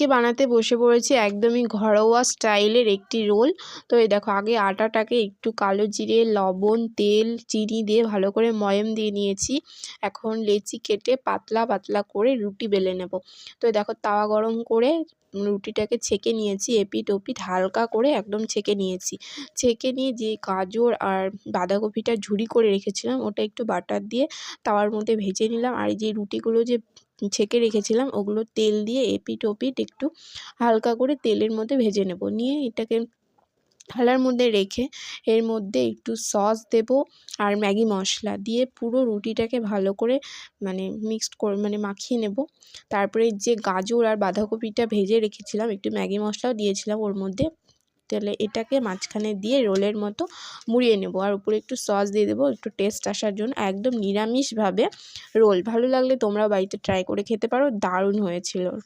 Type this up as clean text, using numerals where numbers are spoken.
আজকে বানাতে বসে পড়েছি একদমই ঘরোয়া স্টাইলের একটি রোল। তো এই দেখো, আগে আটাটাকে একটু কালো জিরে, লবণ, তেল, চিনি দিয়ে ভালো করে ময়াম দিয়ে নিয়েছি। এখন লেচি কেটে পাতলা পাতলা করে রুটি বেলে নেব। তো এই দেখো, তাওয়া গরম করে রুটিটাকে ছেঁকে নিয়েছি, এপিঠ ওপিঠ হালকা করে একদম ছেঁকে নিয়েছি। ছেঁকে নিয়ে যে গাজর আর বাঁধাকপিটা ঝুরি করে রেখেছিলাম ওটা একটু বাটার দিয়ে তাওয়ার মধ্যে ভেজে নিলাম। আর এই যে রুটিগুলো যে ছেঁকে রেখেছিলাম ওগুলো তেল দিয়ে এপিঠ ওপিঠ একটু হালকা করে তেলের মধ্যে ভেজে নেব। নিয়ে এটাকে থালার মধ্যে রেখে এর মধ্যে একটু সস দেব আর ম্যাগি মশলা দিয়ে পুরো রুটিটাকে ভালো করে মিক্সড করে মাখিয়ে নেব। তারপরে যে গাজর আর বাঁধাকপিটা ভেজে রেখেছিলাম, একটু ম্যাগি মশলাও দিয়েছিলাম ওর মধ্যে, তাহলে এটাকে মাঝখানে দিয়ে রোলের মতো মুড়িয়ে নেব। আর উপরে একটু সস দিয়ে দেবো একটু টেস্ট আসার জন্য। একদম নিরামিষভাবে রোল। ভালো লাগলে তোমরা বাড়িতে ট্রাই করে খেতে পারো, দারুণ হয়েছিল রোল।